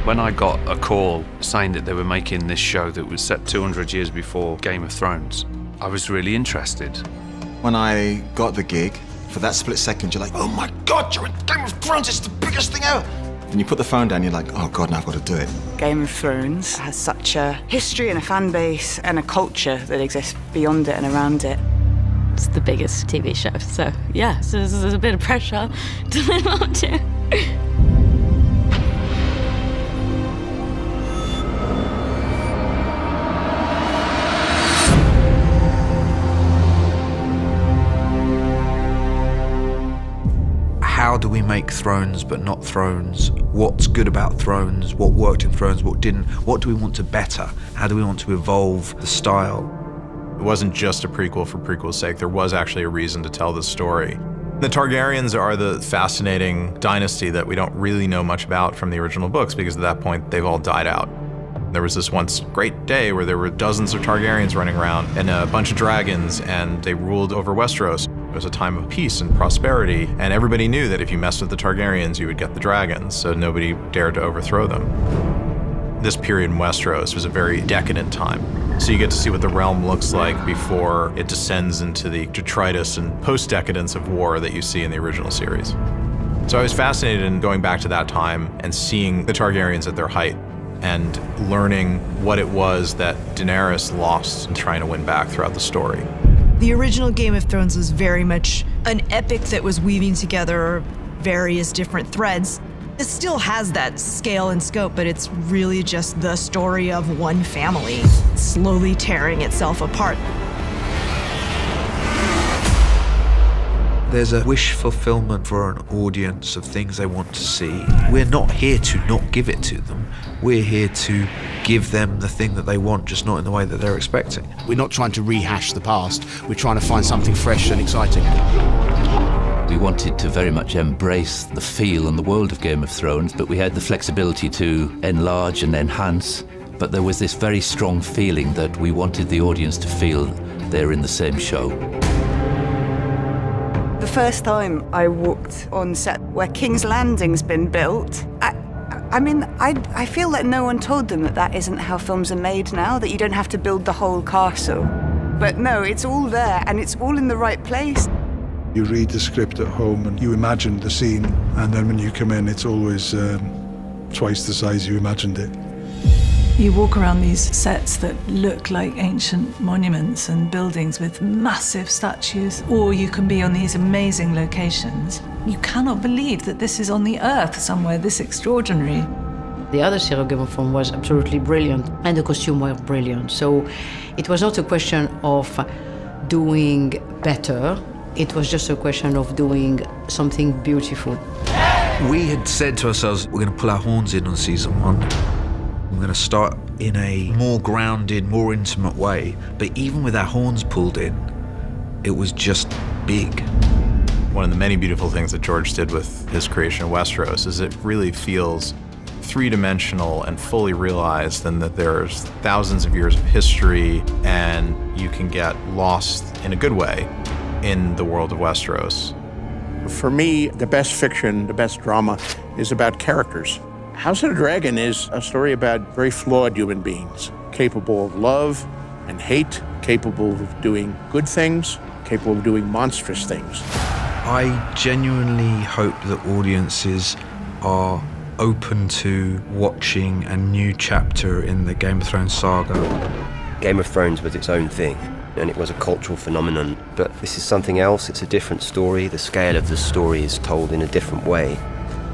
When I got a call saying that they were making this show that was set 200 years before Game of Thrones, I was really interested. When I got the gig, for that split second, you're like, oh my God, you're in Game of Thrones, it's the biggest thing ever. Then you put the phone down, you're like, oh God, now I've got to do it. Game of Thrones has such a history and a fan base and a culture that exists beyond it and around it. It's the biggest TV show, so yeah, so there's a bit of pressure to live up to. How do we make Thrones but not Thrones? What's good about Thrones? What worked in Thrones? What didn't? What do we want to better? How do we want to evolve the style? It wasn't just a prequel for prequel's sake. There was actually a reason to tell this story. The Targaryens are the fascinating dynasty that we don't really know much about from the original books because at that point they've all died out. There was this once great day where there were dozens of Targaryens running around and a bunch of dragons, and they ruled over Westeros. It was a time of peace and prosperity, and everybody knew that if you messed with the Targaryens, you would get the dragons, so nobody dared to overthrow them. This period in Westeros was a very decadent time. So you get to see what the realm looks like before it descends into the detritus and post-decadence of war that you see in the original series. So I was fascinated in going back to that time and seeing the Targaryens at their height and learning what it was that Daenerys lost and trying to win back throughout the story. The original Game of Thrones was very much an epic that was weaving together various different threads. It still has that scale and scope, but it's really just the story of one family slowly tearing itself apart. There's a wish fulfillment for an audience of things they want to see. We're not here to not give it to them. We're here to give them the thing that they want, just not in the way that they're expecting. We're not trying to rehash the past. We're trying to find something fresh and exciting. We wanted to very much embrace the feel and the world of Game of Thrones, but we had the flexibility to enlarge and enhance. But there was this very strong feeling that we wanted the audience to feel they're in the same show. The first time I walked on set where King's Landing's been built, I feel like no one told them that that isn't how films are made now, that you don't have to build the whole castle. But no, it's all there and it's all in the right place. You read the script at home and you imagine the scene, and then when you come in, it's always twice the size you imagined it. You walk around these sets that look like ancient monuments and buildings with massive statues, or you can be on these amazing locations. You cannot believe that this is on the earth somewhere this extraordinary. The other series of Game of Thrones was absolutely brilliant, and the costumes were brilliant. So it was not a question of doing better. It was just a question of doing something beautiful. We had said to ourselves, we're going to pull our horns in on season 1. We're going to start in a more grounded, more intimate way. But even with our horns pulled in, it was just big. One of the many beautiful things that George did with his creation of Westeros is it really feels three-dimensional and fully realized, and that there's thousands of years of history, and you can get lost in a good way in the world of Westeros. For me, the best fiction, the best drama is about characters. House of the Dragon is a story about very flawed human beings, capable of love and hate, capable of doing good things, capable of doing monstrous things. I genuinely hope that audiences are open to watching a new chapter in the Game of Thrones saga. Game of Thrones was its own thing, and it was a cultural phenomenon. But this is something else, it's a different story. The scale of the story is told in a different way.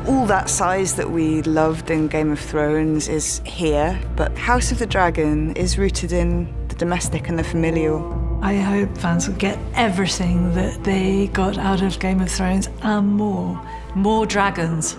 All that size that we loved in Game of Thrones is here, but House of the Dragon is rooted in the domestic and the familial. I hope fans will get everything that they got out of Game of Thrones and more. More dragons.